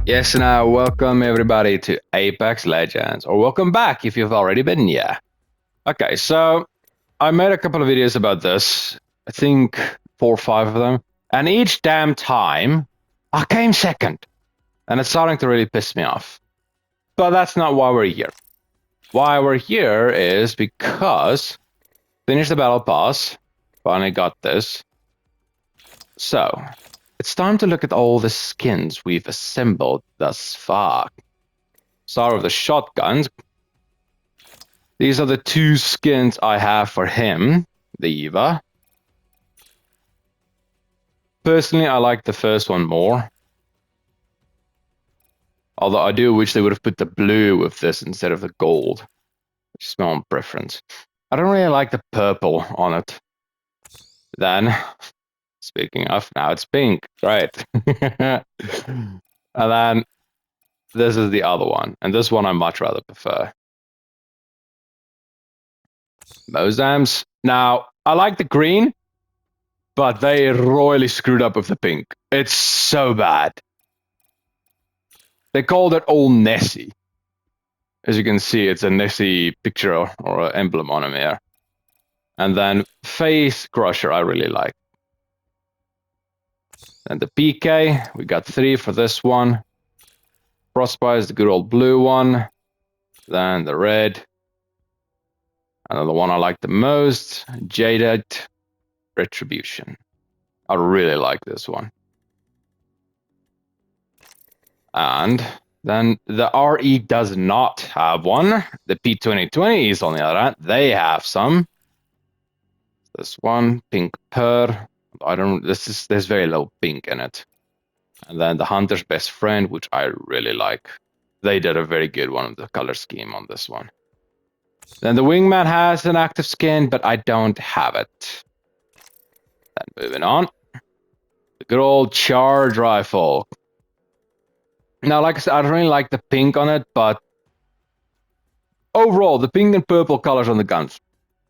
Yes, now welcome everybody to Apex Legends, or welcome back if you've already been here. Okay, so I made a couple of videos about this. I think 4 or 5 of them, and each damn time I came second, and it's starting to really piss me off. But that's not why we're here. Why we're here is because finished the battle pass, finally got this. So it's time to look at all the skins we've assembled thus far. Start with the shotguns. These are the 2 skins I have for him, the Eva. Personally, I like the first one more. Although I do wish they would have put the blue with this instead of the gold. Just my own preference. I don't really like the purple on it. Then, speaking of, now it's pink, right? And then this is the other one. And this one I much rather prefer. Mozams. Now, I like the green, but they royally screwed up with the pink. It's so bad. They called it Old Nessie. As you can see, it's a Nessie picture or emblem on him here. And then Face Crusher, I really like. And the PK, we got 3 for this one. Frostbite is the good old blue one. Then the red. And the one I like the most, Jaded Retribution. I really like this one. And then the RE does not have one. The P2020s, on the other hand, they have some. This one, Pink Pearl. There's very little pink in it. And then the Hunter's Best Friend, which I really like. They did a very good one of the color scheme on this one. Then the Wingman has an active skin, but I don't have it. Then moving on. The good old Charge Rifle. Now, like I said, I don't really like the pink on it, but overall, the pink and purple colors on the guns,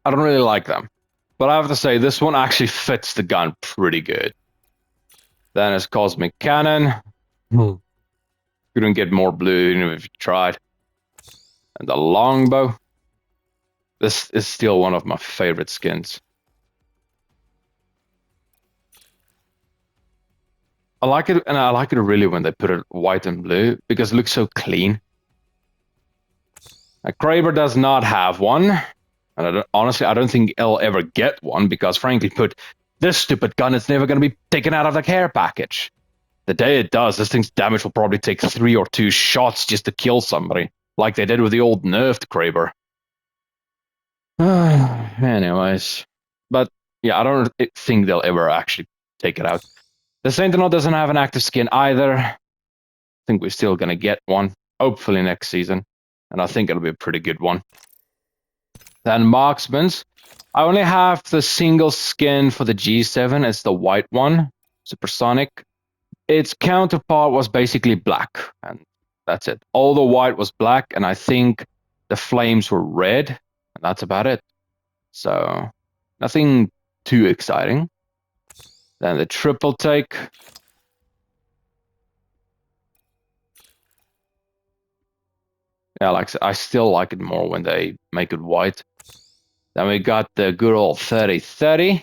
I don't really like them. But I have to say, this one actually fits the gun pretty good. Then it's Cosmic Cannon. Couldn't get more blue even if you tried. And the Longbow. This is still one of my favorite skins. I like it, and I like it really when they put it white and blue because it looks so clean. Kraber does not have one, and honestly, I don't think he'll ever get one because, frankly, put this stupid gun is never going to be taken out of the care package. The day it does, this thing's damage will probably take 3 or 2 shots just to kill somebody, like they did with the old nerfed Kraber. Anyways, but yeah, I don't think they'll ever actually take it out. The Sentinel doesn't have an active skin either. I think we're still gonna get one, hopefully next season, and I think it'll be a pretty good one. Then Marksman's. I only have the single skin for the G7. It's the white one, Supersonic. Its counterpart was basically black, and that's it. All the white was black, and I think the flames were red, and that's about it. So, nothing too exciting. Then the triple take. Yeah, like I still like it more when they make it white. Then we got the good old 30-30.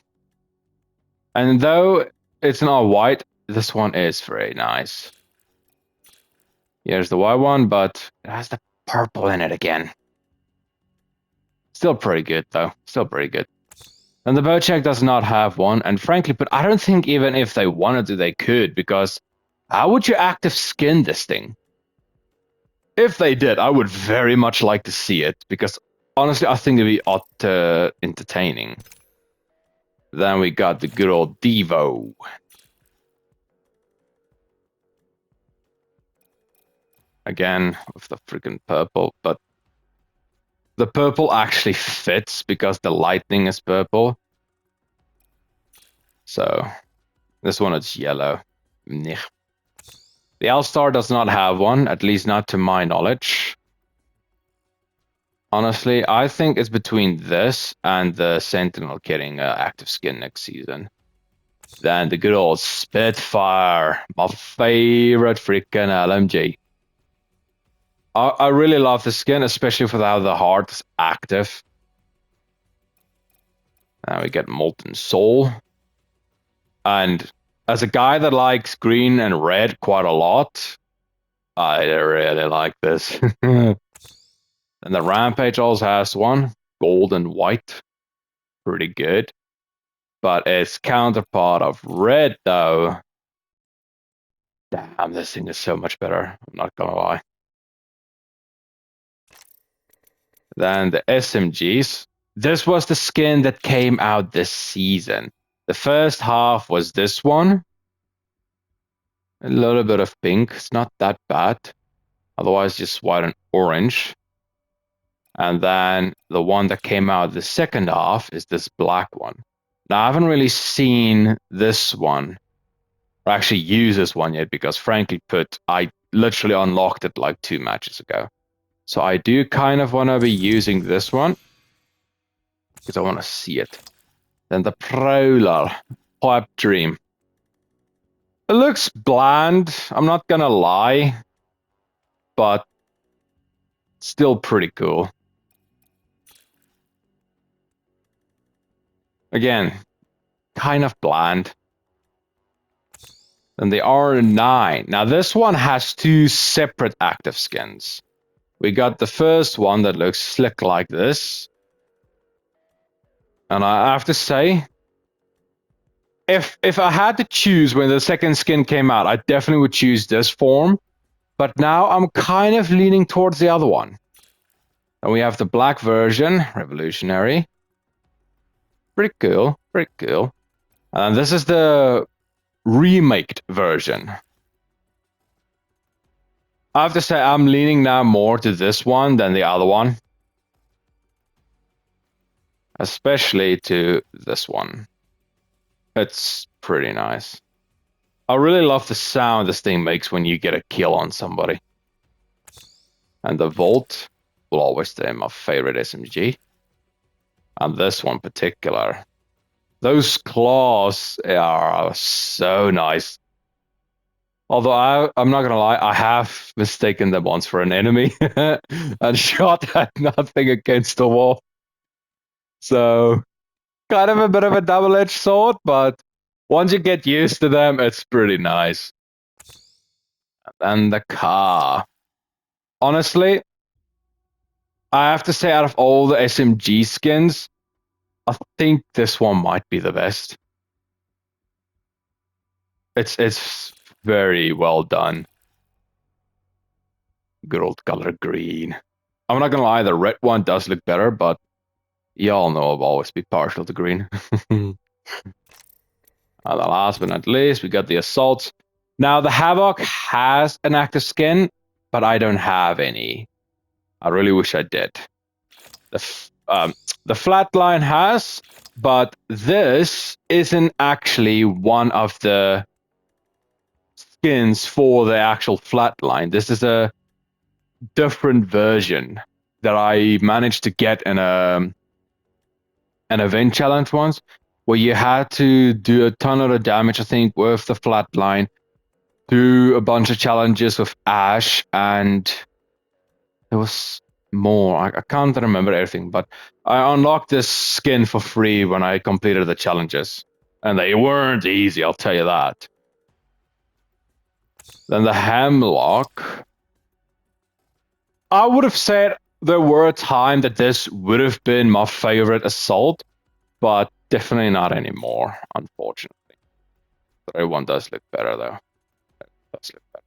And though it's not white, this one is very nice. Here's the white one, but it has the purple in it again. Still pretty good, though. Still pretty good. And the Bocek does not have one, and frankly, but I don't think even if they wanted to, they could, because how would you active skin this thing? If they did, I would very much like to see it, because honestly, I think it'd be entertaining. Then we got the good old Devo. Again, with the freaking purple, but the purple actually fits because the lightning is purple. So, this one is yellow. The L-Star does not have one, at least not to my knowledge. Honestly, I think it's between this and the Sentinel getting active skin next season. Then the good old Spitfire, my favorite freaking LMG. I really love the skin, especially for how the heart is active. Now we get Molten Soul. And as a guy that likes green and red quite a lot, I really like this. And the Rampage also has one, gold and white. Pretty good. But its counterpart of red, though, damn, this thing is so much better. I'm not gonna lie. Then the SMGs. This was the skin that came out this season. The first half was this one. A little bit of pink. It's not that bad. Otherwise, just white and orange. And then the one that came out the second half is this black one. Now, I haven't really seen this one, or actually used this one yet, because frankly put, I literally unlocked it like 2 matches ago. So I do kind of want to be using this one, because I want to see it. Then the Prowler, Pipe Dream. It looks bland, I'm not gonna lie, but still pretty cool. Again, kind of bland. Then the R9. Now this one has 2 separate active skins. We got the first one that looks slick like this. And I have to say, if I had to choose when the second skin came out, I definitely would choose this form. But now I'm kind of leaning towards the other one. And we have the black version, Revolutionary. Pretty cool, pretty cool. And this is the remaked version. I have to say I'm leaning now more to this one than the other one. Especially to this one. It's pretty nice. I really love the sound this thing makes when you get a kill on somebody. And the Volt will always stay my favorite SMG. And this one particular. Those claws are so nice. Although I'm not gonna lie, I have mistaken them once for an enemy and shot at nothing against the wall. So kind of a bit of a double-edged sword, but once you get used to them, it's pretty nice. And the car. Honestly, I have to say out of all the SMG skins, I think this one might be the best. It's very well done. Good old color green. I'm not gonna lie, the red one does look better, but y'all know I've always been partial to green. And the last but not least, we got the assaults. Now the Havoc has an active skin, but I don't have any. I really wish I did. The Flatline has, but this isn't actually one of the skins for the actual Flatline. This is a different version that I managed to get in an event challenge once, where you had to do a ton of the damage, I think, with the Flatline, do a bunch of challenges with Ash, and there was more. I can't remember everything, but I unlocked this skin for free when I completed the challenges. And they weren't easy, I'll tell you that. Then the Hemlock. I would have said there were a time that this would have been my favorite assault, but definitely not anymore, unfortunately. The other one does look better, though. It does look better.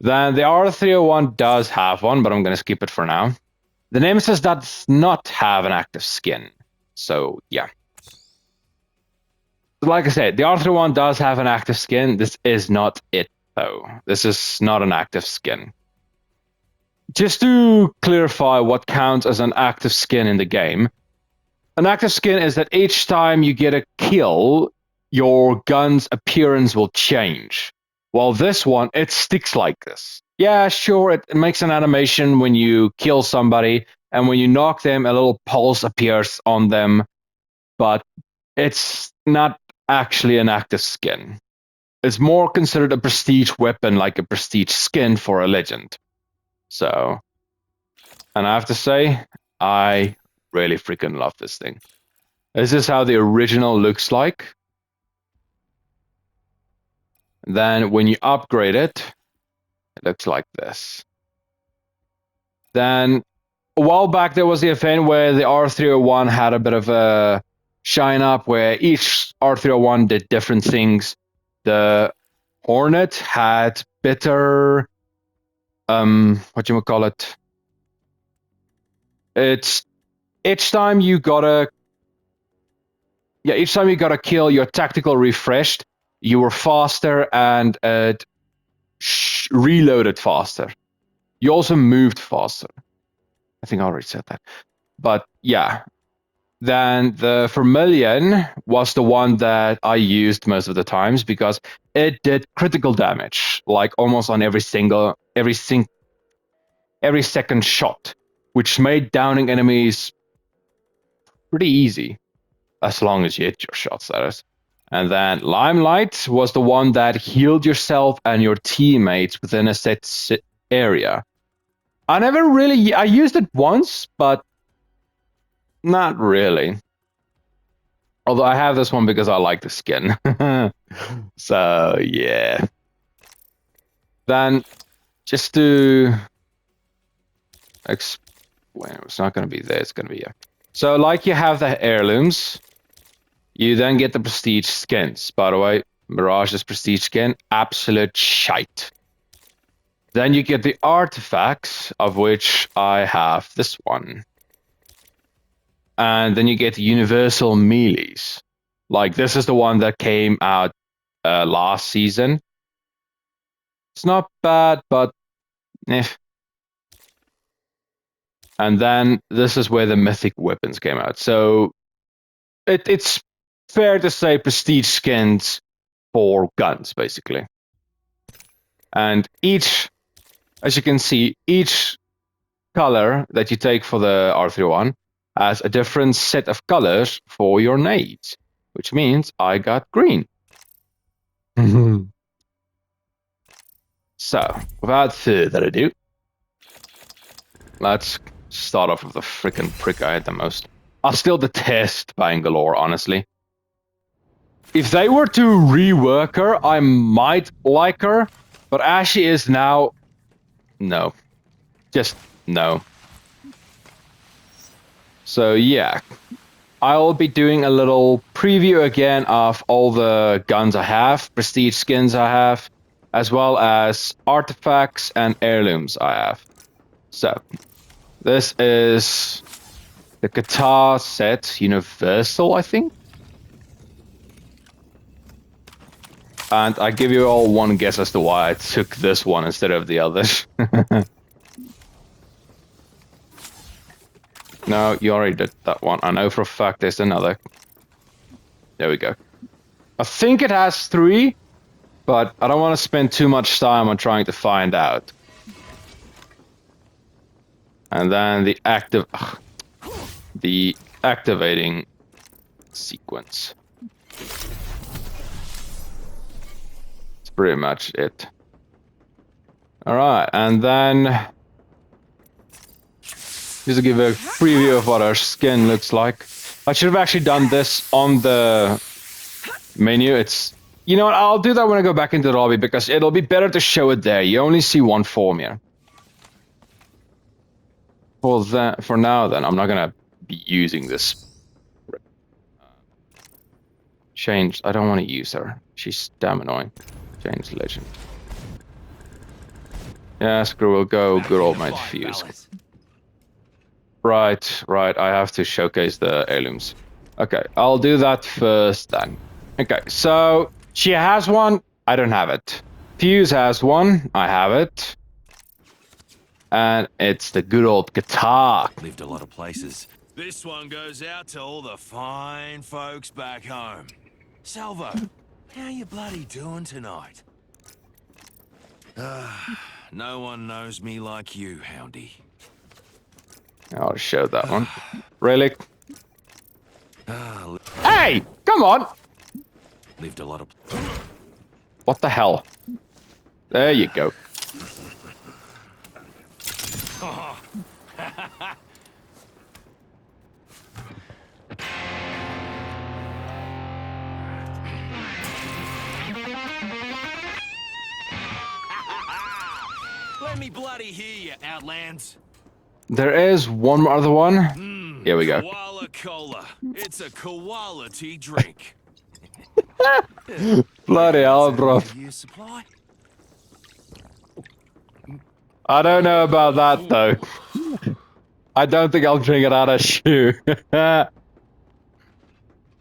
Then the R301 does have one, but I'm going to skip it for now. The Nemesis does not have an active skin. So, yeah. Like I said, the R301 does have an active skin. This is not it, though. This is not an active skin. Just to clarify what counts as an active skin in the game, an active skin is that each time you get a kill, your gun's appearance will change. While this one, it sticks like this. Yeah, sure, it makes an animation when you kill somebody, and when you knock them, a little pulse appears on them, but it's not actually an active skin. It's more considered a prestige weapon, like a prestige skin for a legend. So, and I have to say, I really freaking love this thing. This is how the original looks like. Then when you upgrade it, it looks like this. Then a while back there was the event where the R301 had a bit of a shine up where each R301 did different things. The Hornet had better what you call it? It's each time you gotta kill your tactical refreshed, you were faster and it reloaded faster. You also moved faster. I think I already said that. But yeah. Then the Vermilion was the one that I used most of the times because it did critical damage, like almost on every second shot, which made downing enemies pretty easy, as long as you hit your shots, that is. And then Limelight was the one that healed yourself and your teammates within a set area. I used it once, but not really. Although I have this one because I like the skin. So, yeah. Then, just to explain, it's not going to be there, it's going to be here. So, like you have the heirlooms, you then get the prestige skins. By the way, Mirage's prestige skin, absolute shite. Then you get the artifacts, of which I have this one. And then you get the universal melees. Like, this is the one that came out last season. It's not bad, but eh. And then this is where the mythic weapons came out. So it's fair to say prestige skins for guns, basically. And as you can see, each color that you take for the R301 has a different set of colors for your nades, which means I got green. So, without further ado, let's start off with the freaking prick I hate the most. I still detest Bangalore, honestly. If they were to rework her, I might like her, but as she is now, no. Just no. So yeah, I'll be doing a little preview again of all the guns I have, prestige skins I have, as well as artifacts and heirlooms I have. So, this is the guitar set, Universal, I think. And I give you all one guess as to why I took this one instead of the others. No, you already did that one. I know for a fact there's another. There we go. I think it has 3, but I don't want to spend too much time on trying to find out. And then the activating sequence. That's pretty much it. Alright, and then just to give a preview of what our skin looks like. I should have actually done this on the menu. You know what, I'll do that when I go back into the lobby because it'll be better to show it there. You only see one form here. For now then, I'm not gonna be using this. Change, I don't want to use her. She's damn annoying. Change legend. Yeah, screw will go, good old mate Fuse. Right, I have to showcase the heirlooms. Okay, I'll do that first then. Okay, so she has one, I don't have it. Fuse has one, I have it. And it's the good old guitar. Lived a lot of places. This one goes out to all the fine folks back home. Salvo, how you bloody doing tonight? No one knows me like you, Houndy. I'll show that one. Relic. Hey! Come on! Lived a lot of... What the hell? There you go. Let me bloody hear you, Outlands. There is one more other one. Here we go. Koala cola. It's a quality drink. Bloody hell, bro. Year's supply? I don't know about that, though. I don't think I'll drink it out of shoe.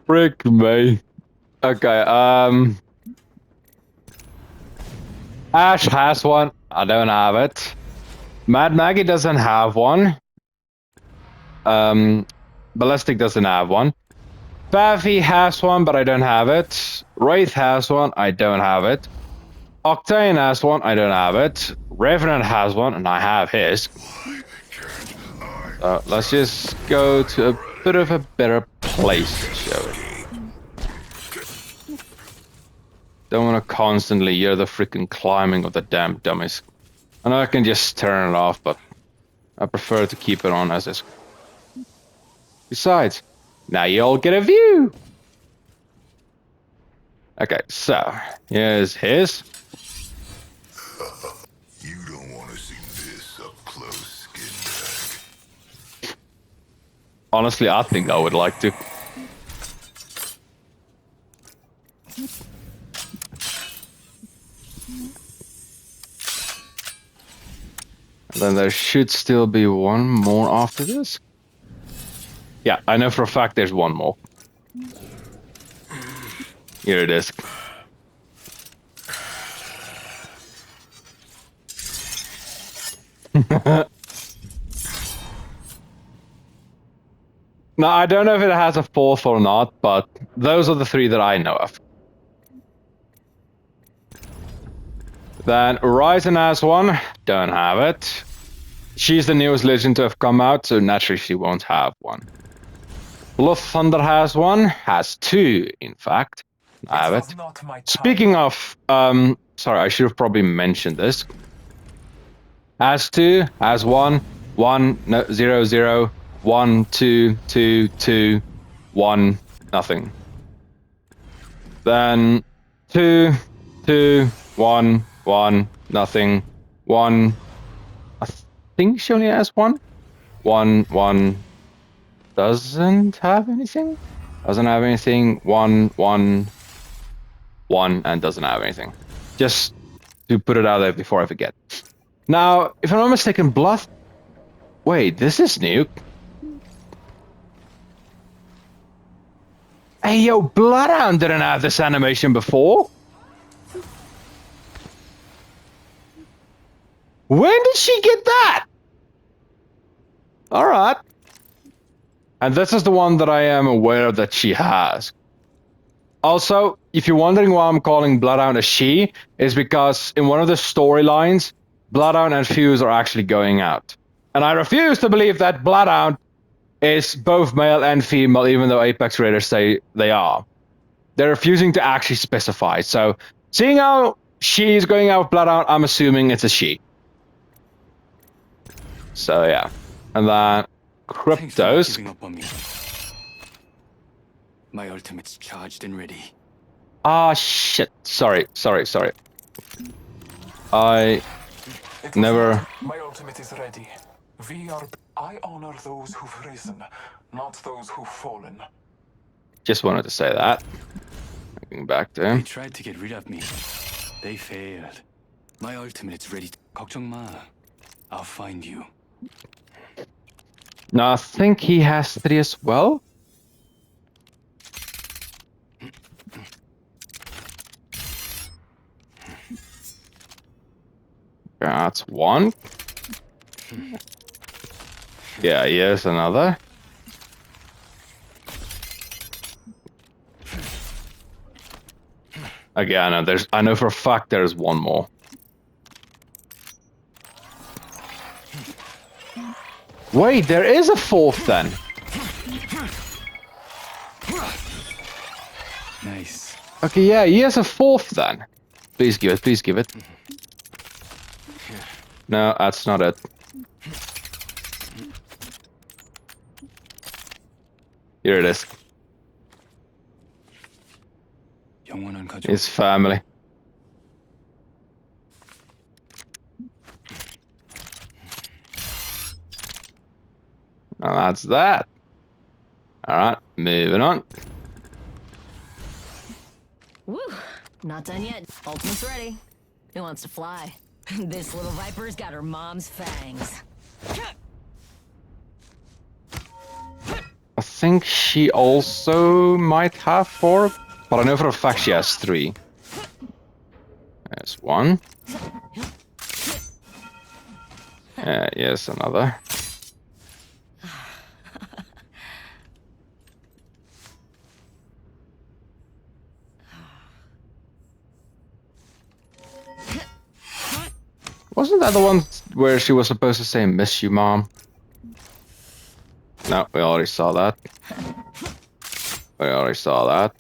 Frick me. Okay, Ash has one. I don't have it. Mad Maggie doesn't have one. Ballistic doesn't have one. Faffy has one, but I don't have it. Wraith has one. I don't have it. Octane has one. I don't have it. Revenant has one, and I have his. Let's just go to a bit of a better place, shall we? Don't want to constantly hear the freaking climbing of the damn dummies. I know I can just turn it off, but I prefer to keep it on as is. Besides, now you all get a view! Okay, so, here's his. You don't want to see this up close, skin bag. Honestly, I think I would like to. Then there should still be one more after this. Yeah, I know for a fact there's one more. Here it is. Now, I don't know if it has a fourth or not, but those are the three that I know of. Then Horizon has one, don't have it. She's the newest legend to have come out, so naturally she won't have one. Blood Thunder has one, has two, in fact. I have it. Speaking of, sorry, I should have probably mentioned this. Has two, has one, no, 0, 0, 1, 2, 2, 2, 1, nothing. Then 2, 2, 1, 1, nothing, 1. I think she only has one. 1, 1. Doesn't have anything. Doesn't have anything. 1, 1, 1, and doesn't have anything. Just to put it out there before I forget. Now, if I'm not mistaken, Blood. Wait, this is new. Hey, yo, Bloodhound didn't have this animation before. When did she get that? Alright. And this is the one that I am aware that she has. Also, if you're wondering why I'm calling Bloodhound a she, is because in one of the storylines, Bloodhound and Fuse are actually going out. And I refuse to believe that Bloodhound is both male and female, even though Apex Raiders say they are. They're refusing to actually specify. So, seeing how she's going out with Bloodhound, I'm assuming it's a she. So, yeah. And then Cryptos. My ultimate's charged and ready. Ah, shit. Sorry. I never... My ultimate is ready. I honor those who've risen, not those who've fallen. Just wanted to say that. Going back to They him. tried to get rid of me. They failed. My ultimate's ready. 걱정 마. I'll find you. Now, I think he has 3 as well. That's 1. Yeah, here's another. Again, I know for a fact there's one more. Wait, there is a 4th then. Nice. Okay, yeah, he has a fourth then. Please give it, please give it. No, that's not it. Here it is. 영원한 가족. His family. And that's that. Alright, moving on. Woo! Not done yet. Ultimate's ready. Who wants to fly? This little viper's got her mom's fangs. I think she also might have 4, but I know for a fact she has 3. There's 1. Yes, another. Wasn't that the one where she was supposed to say, "Miss you, Mom"? No, we already saw that. We already saw that.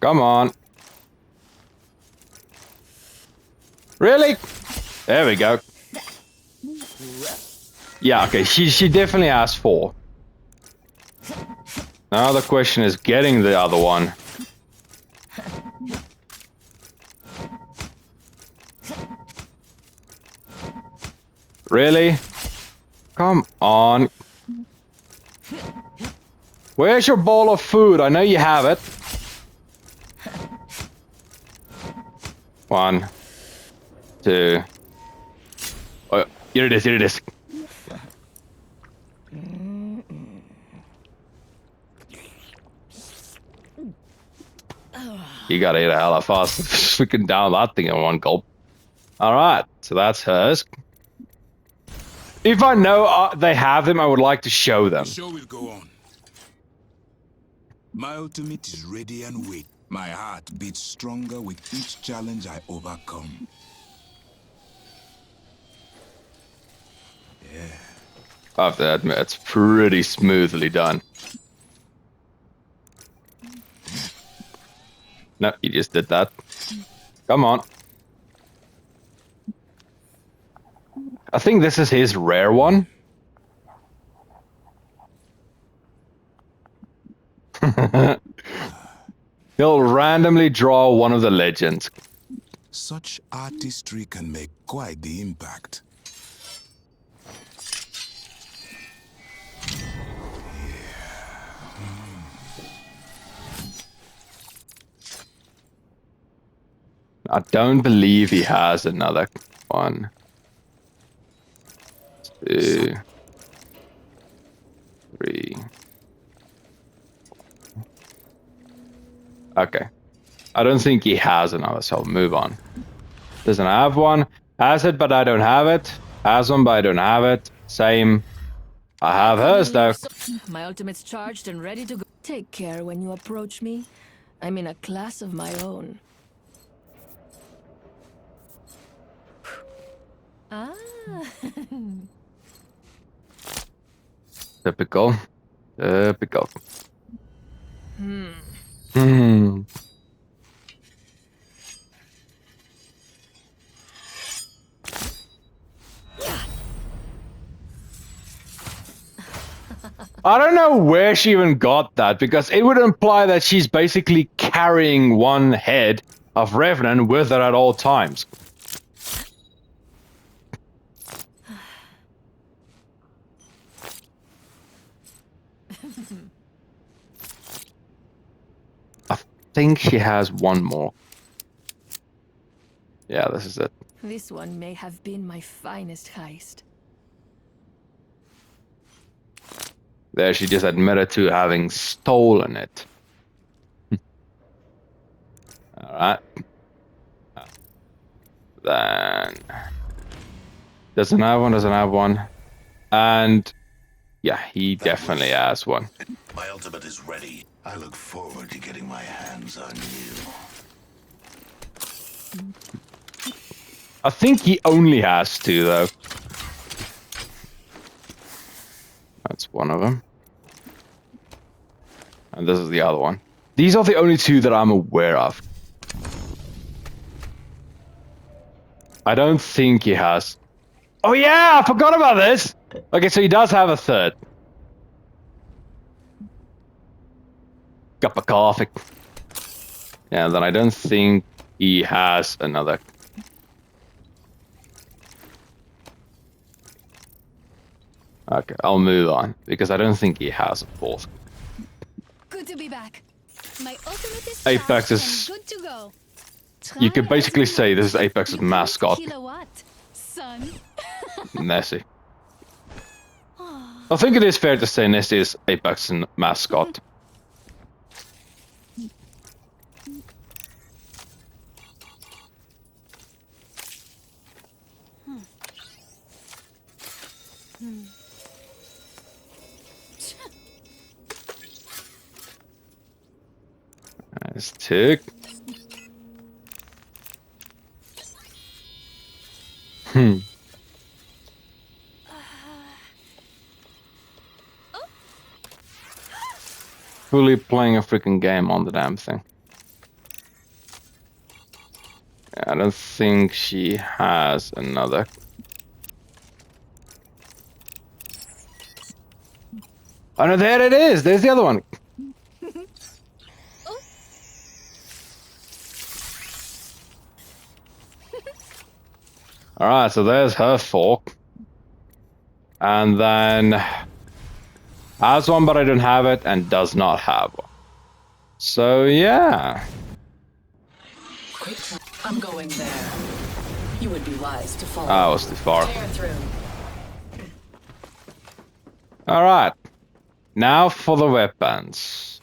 Come on. Really? There we go. Yeah, okay, she definitely has 4. Now the question is getting the other one. Really? Come on. Where's your bowl of food? I know you have it. 1, 2. Oh, here it is, here it is. You gotta eat a hella fast. Freaking down that thing in one gulp. Alright, so that's hers. If I know they have them, I would like to show them. The show will go on. My ultimate is ready and wait. My heart beats stronger with each challenge I overcome. I have to admit, it's pretty smoothly done. No, you just did that. Come on. I think this is his rare one. He'll randomly draw one of the legends. Such artistry can make quite the impact. I don't believe he has another one. 2, 3. Okay. I don't think he has another, so I'll move on. Doesn't have one. Has it, but I don't have it. Has one, but I don't have it. Same. I have hers, though. My ultimate's charged and ready to go. Take care when you approach me. I'm in a class of my own. Ah. Typical. Typical. Hmm. Hmm. I don't know where she even got that, because it would imply that she's basically carrying one head of Revenant with her at all times. I think she has one more. Yeah, this is it. This one may have been my finest heist. There, she just admitted to having stolen it. Alright. Then... doesn't have one. And... yeah, he definitely has one. My ultimate is ready. I look forward to getting my hands on you. I think he only has 2, though. That's one of them. And this is the other one. These are the only two that I'm aware of. I don't think he has. Oh yeah, I forgot about this! Okay, so he does have a third. Cup of coffee. Yeah, then I don't think he has another. Okay, I'll move on, because I don't think he has a fourth. Good to be back. My ultimate is Apex charged is- and good to go. You could Try basically as you say might, this is Apex's you can't mascot. Kilowatt, son. Nessie. I think it is fair to say Nessie is Apex's mascot. Nice tick. Fully playing a freaking game on the damn thing. I don't think she has another. Oh no, there it is! There's the other one! Alright, so there's her fork. And then has one, but I don't have it, and does not have one. So yeah. Quick, I'm going there. You would be wise to follow. That was too far. Tear through. Alright. Now for the weapons.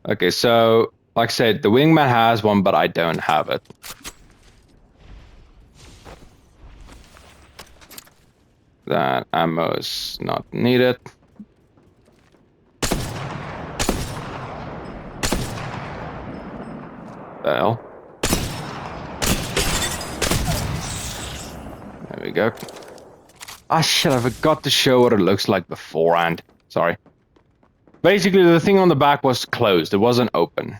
Okay, so like I said, the wingman has one, but I don't have it. That ammo is not needed. The hell? There we go. Ah shit, I forgot to show what it looks like beforehand. Sorry. Basically, the thing on the back was closed. It wasn't open.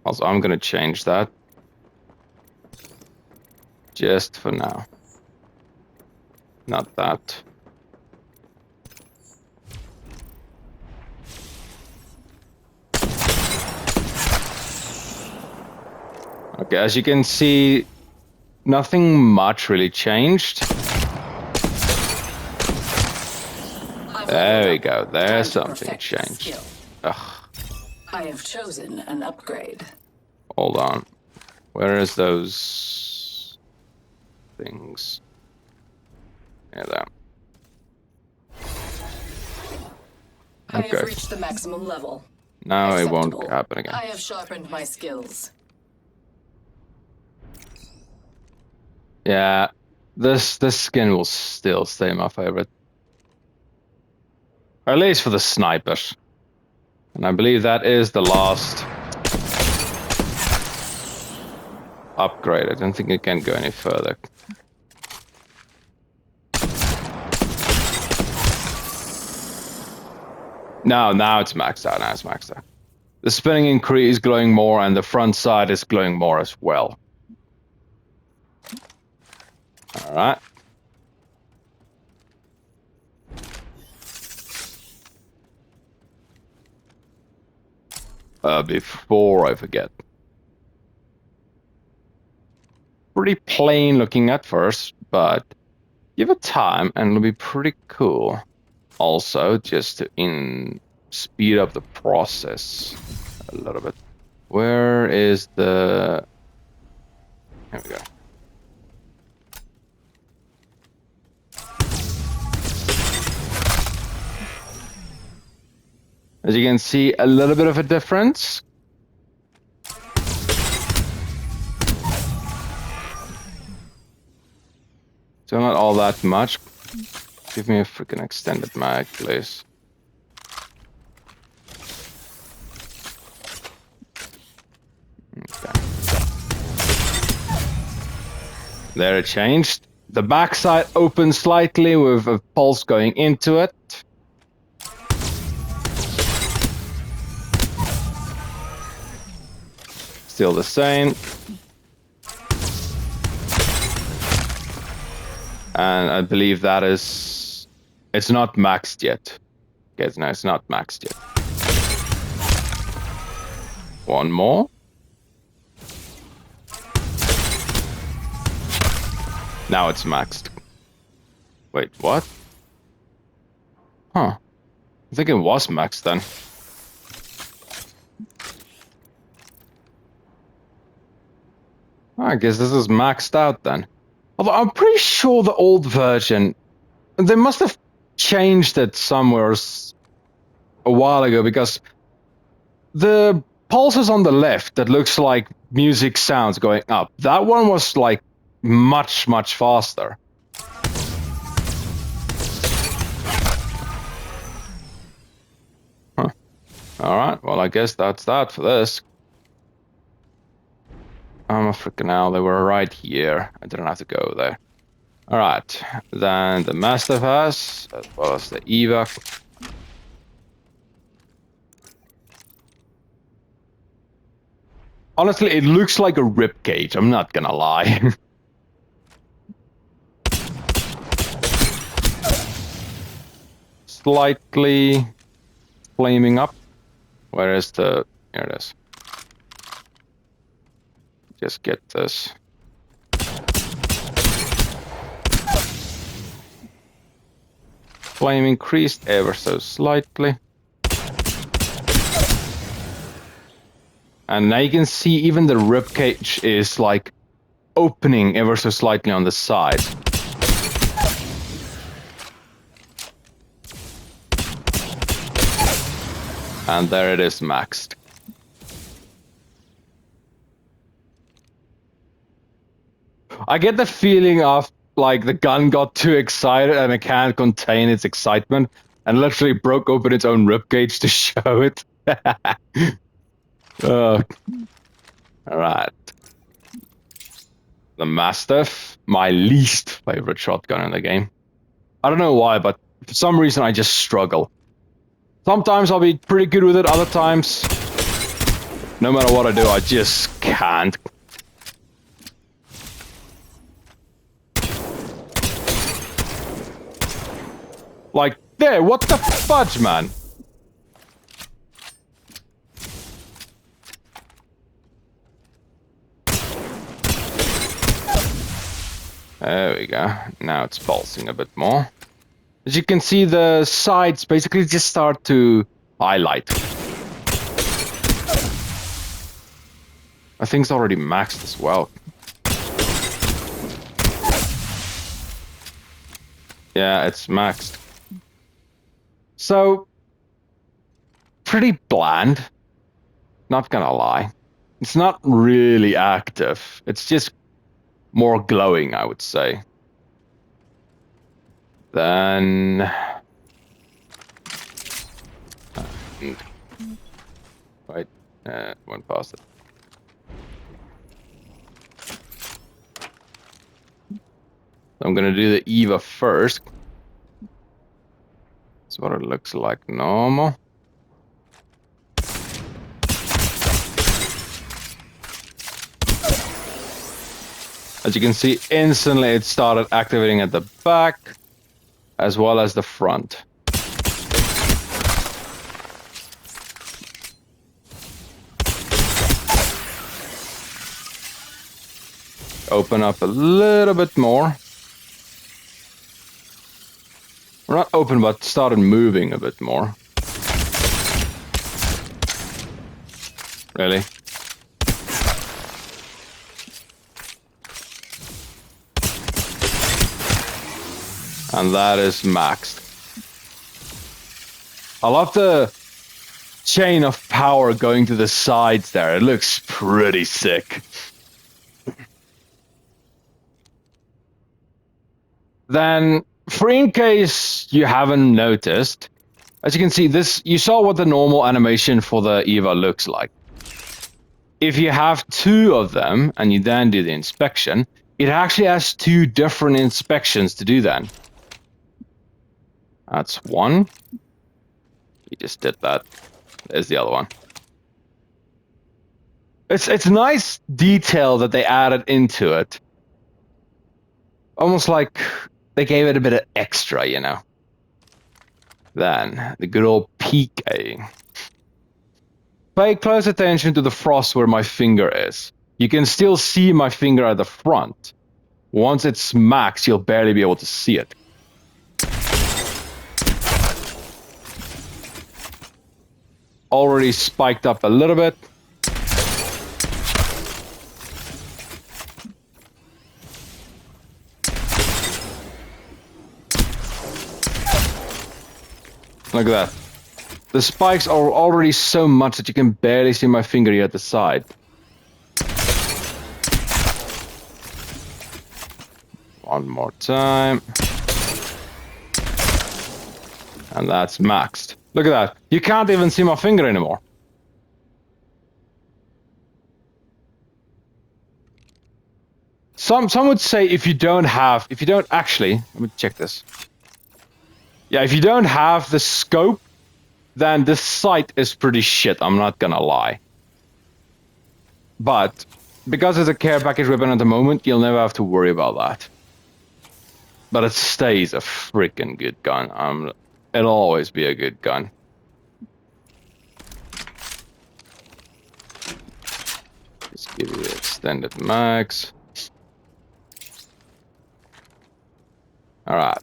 Also, I'm gonna change that. Just for now. Not that. Okay, as you can see, nothing much really changed. There we go. There's something changed. Ugh. I have chosen an upgrade. Hold on. Where is those things? Yeah, there. I have Okay. reached the maximum level. Now it won't Acceptable. happen again. I have sharpened my skills. Yeah, this skin will still stay my favorite. Or at least for the snipers. And I believe that is the last upgrade. I don't think it can go any further. No, now it's maxed out. Now it's maxed out. The spinning increase is glowing more, and the front side is glowing more as well. Alright. Before I forget. Pretty plain looking at first, but give it time and it'll be pretty cool. Also, just to speed up the process a little bit. Where is the... Here we go. As you can see, a little bit of a difference. So not all that much. Give me a freaking extended mag, please. Okay. There it changed. The backside opens slightly with a pulse going into it. Still the same. And I believe that is... It's not maxed yet. Okay, no, it's not maxed yet. One more. Now it's maxed. Wait, what? Huh. I think it was maxed then. I guess this is maxed out then. Although I'm pretty sure the old version, they must have changed it somewhere a while ago, because the pulses on the left that looks like music sounds going up, that one was like much, much faster. Huh. Alright, well I guess that's that for this. I'm a freaking hell, they were right here. I didn't have to go there. Alright, then the Mastiff has, as well as the Eva. Honestly, it looks like a ribcage, I'm not gonna lie. Slightly flaming up. Where is the... Here it is. Just get this. Flame increased ever so slightly. And now you can see even the ribcage is like opening ever so slightly on the side. And there it is maxed. I get the feeling of like the gun got too excited and it can't contain its excitement and literally broke open its own ribcage to show it. Alright. The Mastiff, my least favorite shotgun in the game. I don't know why, but for some reason I just struggle. Sometimes I'll be pretty good with it, other times, no matter what I do, I just can't. Like, there, what the fudge, man? There we go. Now it's pulsing a bit more. As you can see, the sides basically just start to highlight. I think it's already maxed as well. Yeah, it's maxed. So, pretty bland. Not gonna lie. It's not really active. It's just more glowing, I would say. Then... Wait, went past it. I'm gonna do the Eva first. That's what it looks like normal. As you can see, instantly it started activating at the back as well as the front. Open up a little bit more. We're not open, but started moving a bit more. Really? And that is maxed. I love the chain of power going to the sides there. It looks pretty sick. Then, for in case you haven't noticed, as you can see, this, you saw what the normal animation for the Eva looks like. If you have two of them and you then do the inspection, It actually has 2 different inspections to do that. That's one. You just did that. There's the other one. It's nice detail that they added into it. Almost like they gave it a bit of extra, you know. Then, the good old PK. Pay close attention to the frost where my finger is. You can still see my finger at the front. Once it's max, you'll barely be able to see it. Already spiked up a little bit. Look at that. The spikes are already so much that you can barely see my finger here at the side. One more time. And that's maxed. Look at that. You can't even see my finger anymore. Some would say if you don't actually, let me check this. Yeah, if you don't have the scope, then this sight is pretty shit, I'm not gonna lie. But, because it's a care package weapon at the moment, you'll never have to worry about that. But it stays a freaking good gun. It'll always be a good gun. Just give you the extended mags. Alright.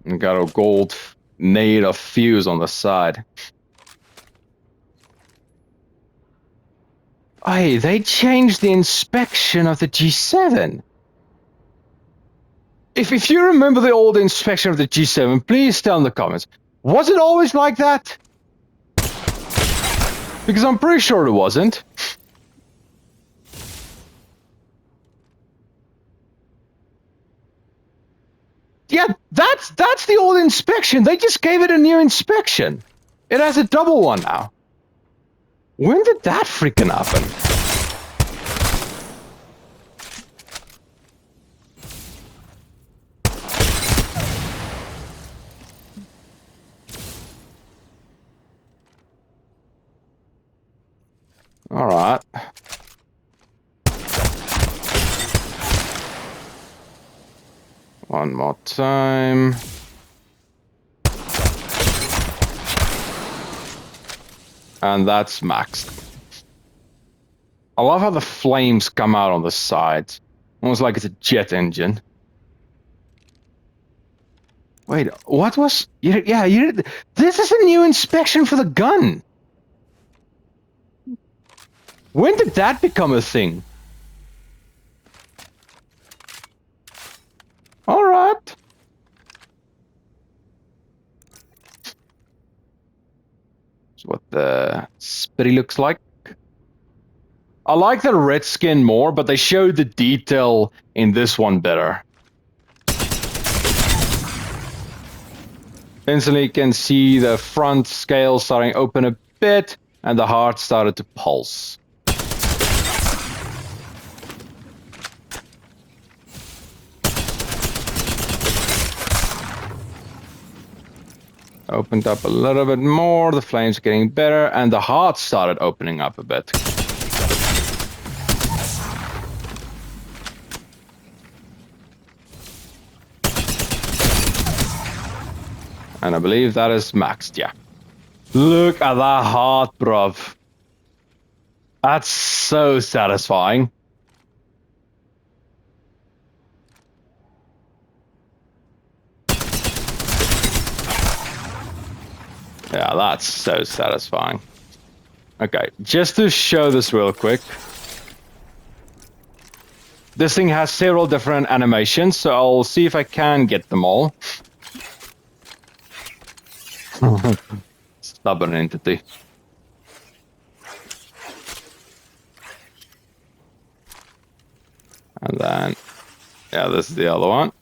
We got a gold nade of fuse on the side. Hey, they changed the inspection of the G7. If you remember the old inspection of the G7, please tell in the comments. Was it always like that? Because I'm pretty sure it wasn't. Yeah, that's the old inspection. They just gave it a new inspection. It has a double one now. When did that freaking happen? All right. One more time. And that's maxed. I love how the flames come out on the sides. Almost like it's a jet engine. Wait, what was... this is a new inspection for the gun. When did that become a thing? All right. That's what the spitty looks like. I like the red skin more, but they showed the detail in this one better. Instantly you can see the front scale starting to open a bit, and the heart started to pulse. Opened up a little bit more, the flames are getting better, and the heart started opening up a bit. And I believe that is maxed, yeah. Look at that heart, bruv. That's so satisfying. Yeah, that's so satisfying. Okay, just to show this real quick. This thing has several different animations, so I'll see if I can get them all. Stubborn entity. And then, yeah, this is the other one.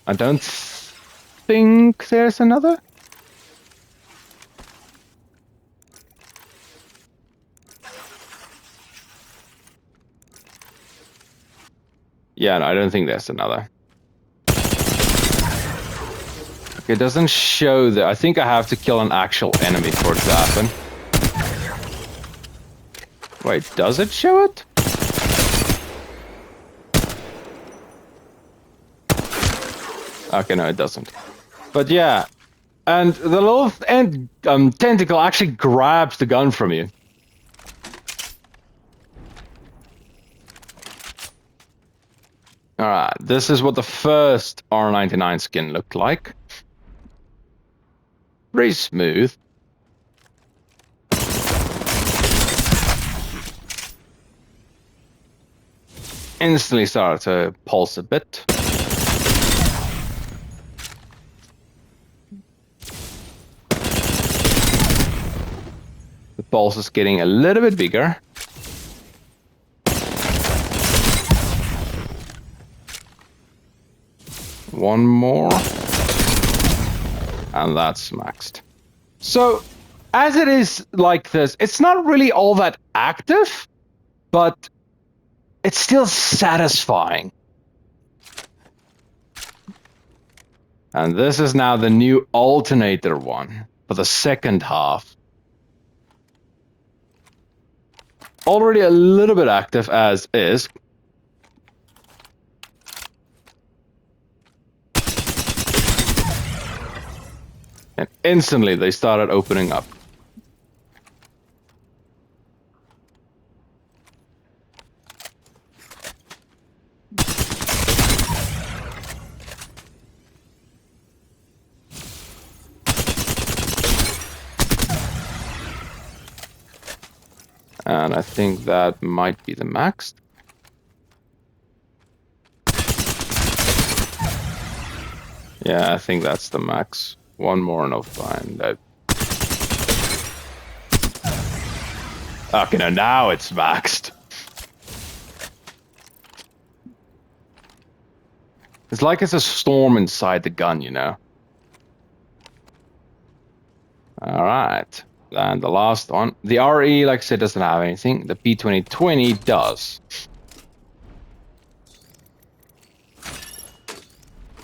I don't think there's another. Yeah, no, I don't think there's another. It doesn't show that. I think I have to kill an actual enemy for it to happen. Wait, does it show it? Okay, no, it doesn't. But yeah, and the little end tentacle actually grabs the gun from you. Alright, this is what the first R99 skin looked like. Pretty smooth. Instantly started to pulse a bit. The pulse is getting a little bit bigger. One more. And that's maxed. So, as it is like this, it's not really all that active, but it's still satisfying. And this is now the new alternator one for the second half. Already a little bit active as is. And instantly they started opening up. And I think that might be the max. Yeah, I think that's the max. One more and I'll find that. Okay, now it's maxed. It's like it's a storm inside the gun, you know? Alright. And the last one. The RE, like I said, doesn't have anything. The P2020 does.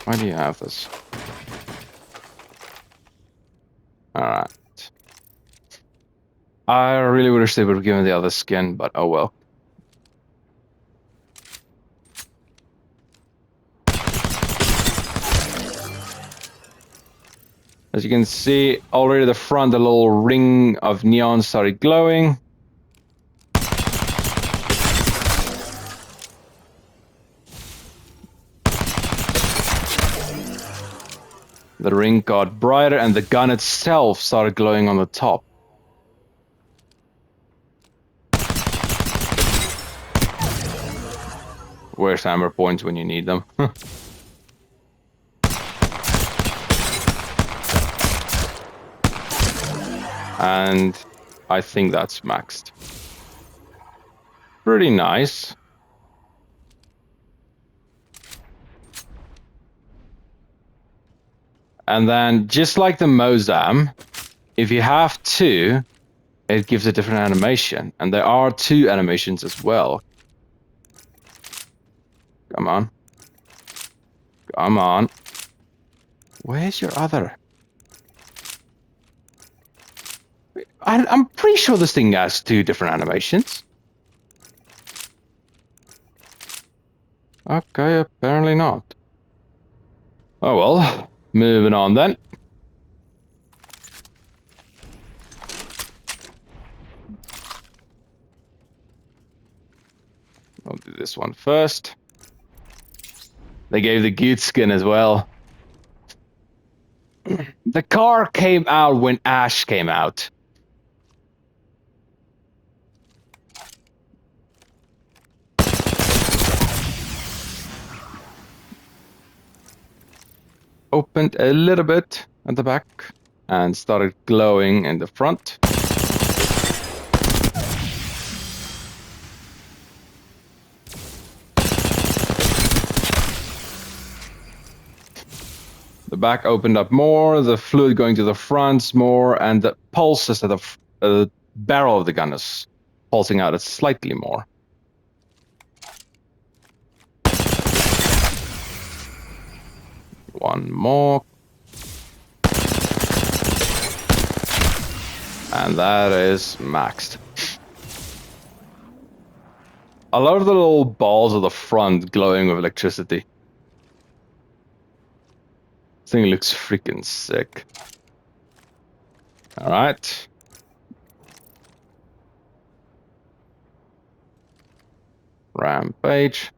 Why do you have this? Alright. I really wish they would have given the other skin, but oh well. As you can see, already the front, the little ring of neon started glowing. The ring got brighter and the gun itself started glowing on the top. Where's hammer points when you need them? And I think that's maxed. Pretty nice. And then, just like the Mozam, if you have two, it gives a different animation. And there are two animations as well. Come on. Come on. Where's your other? I'm pretty sure this thing has two different animations. Okay, apparently not. Oh well, moving on then. I'll do this one first. They gave the Goot skin as well. The car came out when Ash came out. Opened a little bit at the back and started glowing in the front. The back opened up more, the fluid going to the fronts more, and the pulses at the barrel of the gun is pulsing out slightly more. One more. And that is maxed. I love the little balls at the front glowing with electricity. This thing looks freaking sick. Alright. Rampage.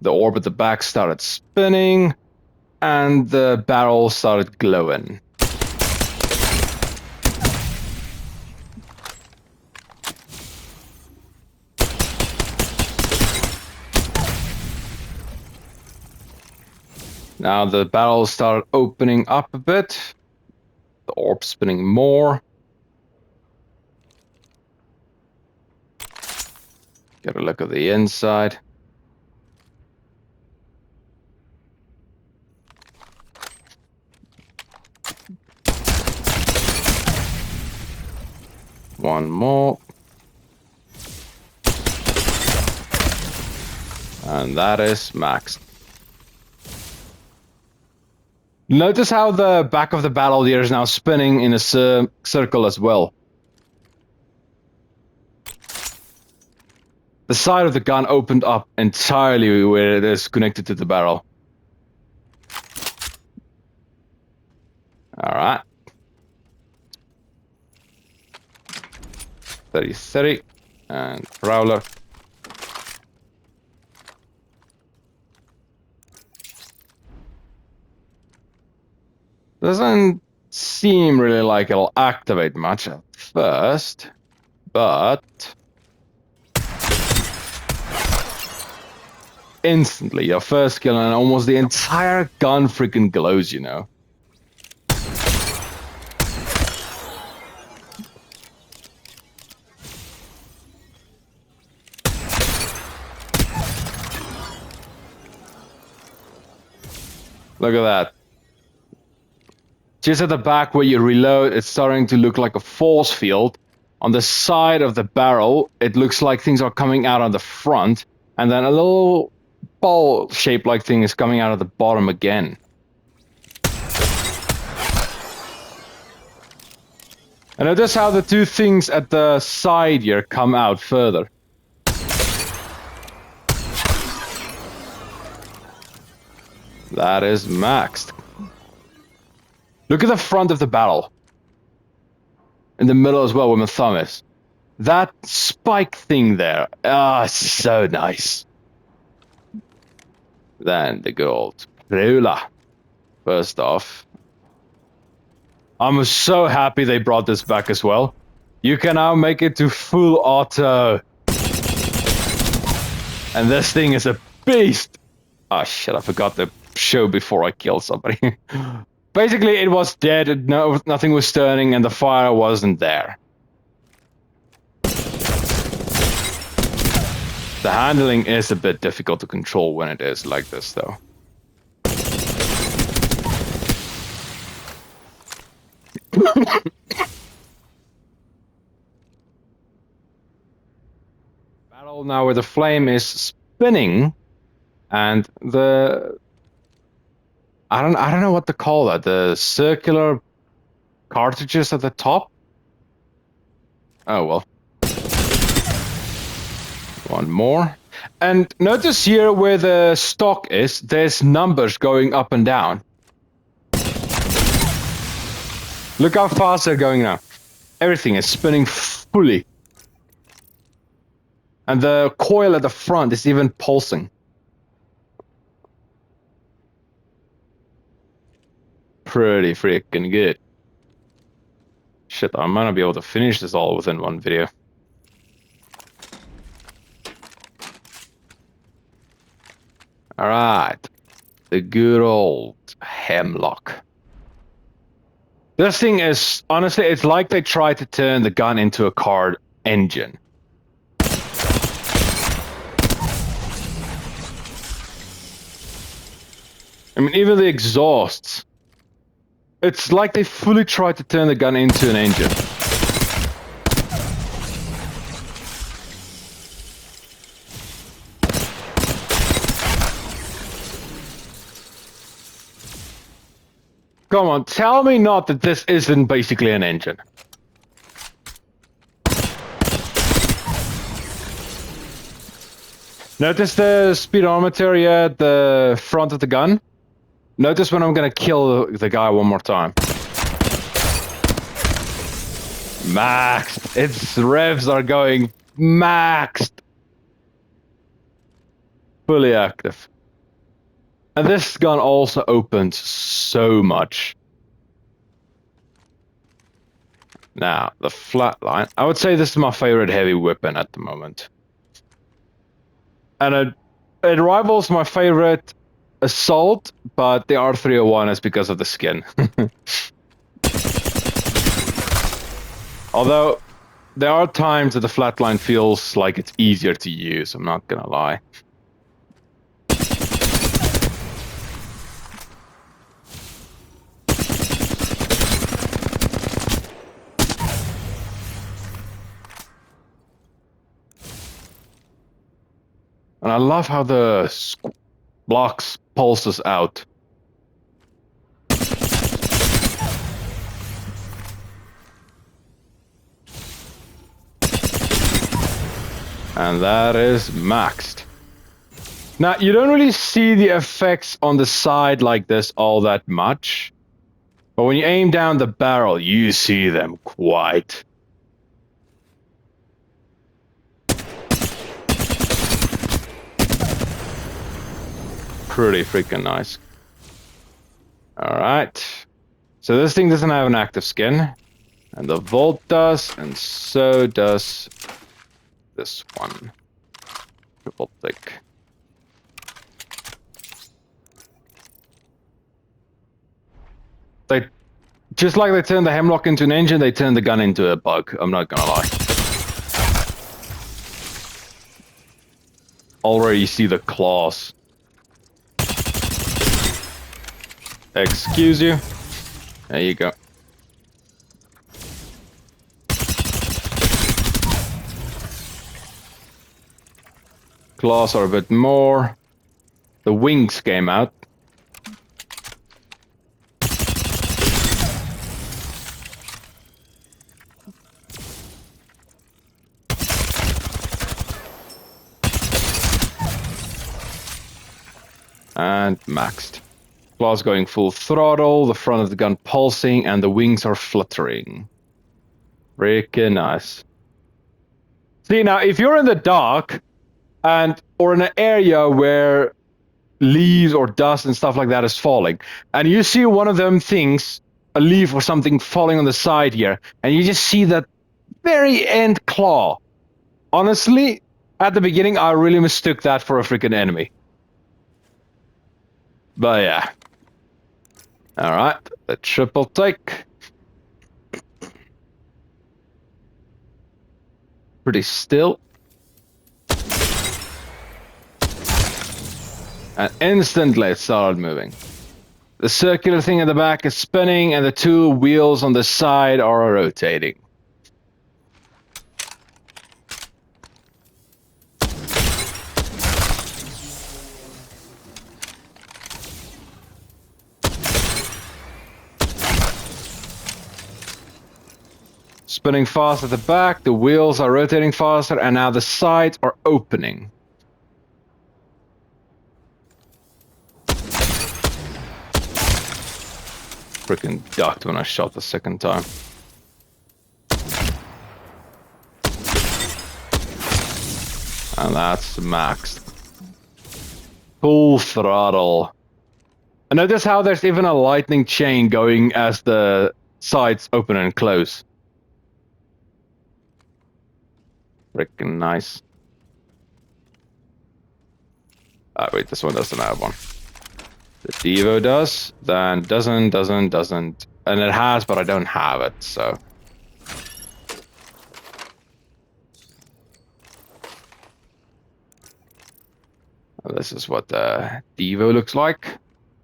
The orb at the back started spinning, and the barrel started glowing. Now the barrel started opening up a bit. The orb spinning more. Get a look at the inside. One more. And that is maxed. Notice how the back of the barrel here is now spinning in a circle as well. The side of the gun opened up entirely where it is connected to the barrel. Alright. 30-30 and Prowler. Doesn't seem really like it'll activate much at first, but instantly your first kill and almost the entire gun freaking glows, you know. Look at that. Just at the back where you reload, it's starting to look like a force field. On the side of the barrel, it looks like things are coming out on the front. And then a little ball-shaped like thing is coming out of the bottom again. And notice how the two things at the side here come out further. That is maxed. Look at the front of the barrel. In the middle as well, where my thumb is. That spike thing there. Ah, so nice. Then the gold Prula. First off, I'm so happy they brought this back as well. You can now make it to full auto. And this thing is a beast. Ah, shit, I forgot to show before I killed somebody. Basically, it was dead, nothing was turning, and the fire wasn't there. The handling is a bit difficult to control when it is like this, though. Battle now where the flame is spinning, and the... I don't know what to call that. The circular cartridges at the top? Oh well. One more. And notice here where the stock is, there's numbers going up and down. Look how fast they're going now. Everything is spinning fully. And the coil at the front is even pulsing. Pretty freaking good. Shit, I might not be able to finish this all within one video. Alright. The good old Hemlock. This thing is, honestly, it's like they tried to turn the gun into a car engine. I mean, even the exhausts. It's like they fully tried to turn the gun into an engine. Come on, tell me not that this isn't basically an engine. Notice the speedometer here at the front of the gun? Notice when I'm gonna kill the guy one more time. Maxed. Its revs are going maxed. Fully active. And this gun also opens so much. Now, the flatline. I would say this is my favorite heavy weapon at the moment. And it rivals my favorite assault, but the R301 is because of the skin. Although, there are times that the flatline feels like it's easier to use, I'm not gonna lie. And I love how the blocks pulses out. And that is maxed. Now, you don't really see the effects on the side like this all that much. But when you aim down the barrel, you see them quite. Pretty freaking nice. Alright. So this thing doesn't have an active skin. And the Volt does, and so does this one. Triple thick. They, just like they turn the Hemlock into an engine, they turn the gun into a bug. I'm not gonna lie. Already see the claws. Excuse you. There you go. Claws are a bit more. The wings came out. And maxed. Claws going full throttle, the front of the gun pulsing, and the wings are fluttering. Freaking nice. See, now, if you're in the dark, or in an area where leaves or dust and stuff like that is falling, and you see one of them things, a leaf or something falling on the side here, and you just see that very end claw. Honestly, at the beginning, I really mistook that for a freaking enemy. But yeah. Alright, the triple take. Pretty still. And instantly it started moving. The circular thing at the back is spinning and the two wheels on the side are rotating. Spinning fast at the back, the wheels are rotating faster, and now the sides are opening. Freaking ducked when I shot the second time. And that's maxed. Full throttle. And notice how there's even a lightning chain going as the sides open and close. Freaking nice. Wait, this one doesn't have one. The Devo does, then doesn't, and it has, but I don't have it, so. This is what the Devo looks like.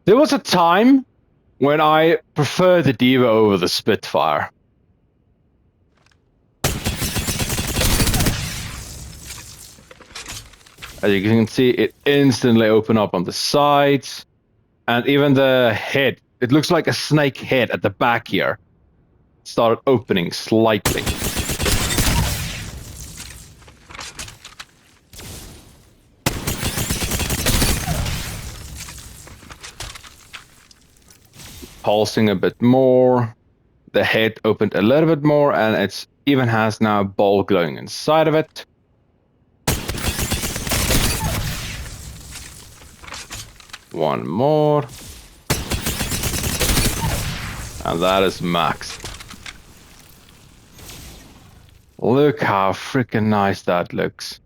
There was a time when I preferred the Devo over the Spitfire. As you can see, it instantly opened up on the sides, and even the head it looks like a snake head at the back here started opening slightly. Pulsing a bit more. The head opened a little bit more, and it's even has now a ball glowing inside of it. One more. And that is max. Look how freaking nice that looks.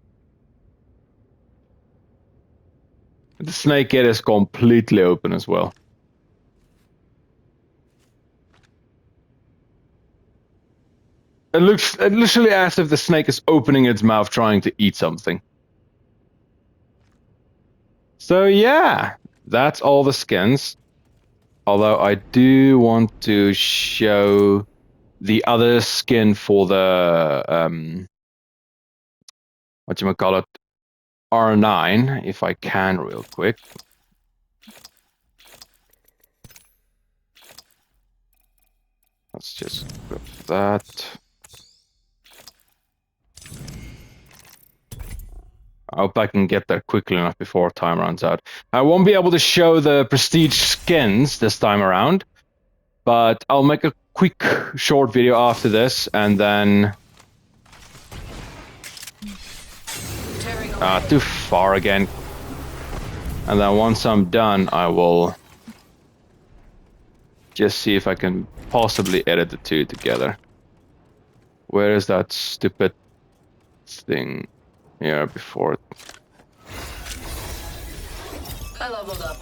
The snake head is completely open as well. It looks literally as if the snake is opening its mouth trying to eat something. So yeah, that's all the skins. Although I do want to show the other skin for the whatchamacallit, R9, if I can real quick. Let's just grab that. I hope I can get there quickly enough before time runs out. I won't be able to show the prestige skins this time around, but I'll make a quick short video after this, and then... too far again. And then once I'm done, I will just see if I can possibly edit the two together. Where is that stupid thing? Yeah, before it. I leveled up.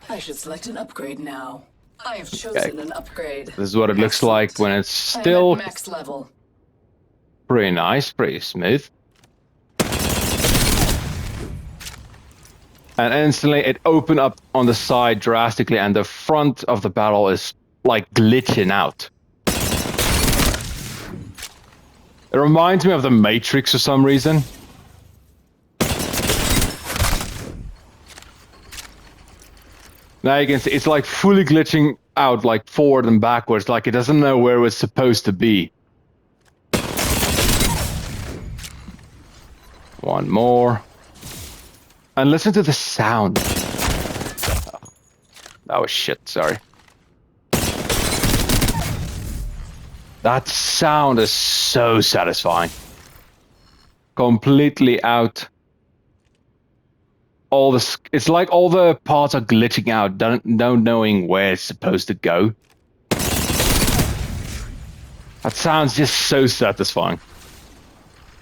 I should select an upgrade now. I have chosen an upgrade. This is what it looks like when it's still I'm at max level. pretty nice, pretty smooth. And instantly it opened up on the side drastically, and the front of the barrel is like glitching out. It reminds me of the Matrix for some reason. Now you can see it's like fully glitching out, like forward and backwards, like it doesn't know where it's supposed to be. One more. And listen to the sound. That was shit, sorry. That sound is so satisfying. Completely out. It's like all the parts are glitching out, don't knowing where it's supposed to go. That sounds just so satisfying.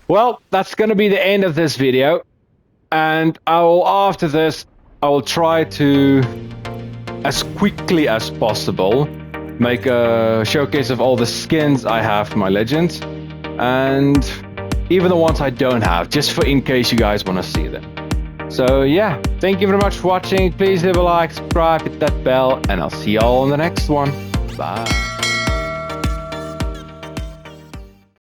Well, that's gonna be the end of this video, and after this I will try to, as quickly as possible, make a showcase of all the skins I have for my legends, and even the ones I don't have, just for in case you guys want to see them. So yeah, thank you very much for watching. Please leave a like, subscribe, hit that bell, and I'll see y'all in the next one. Bye.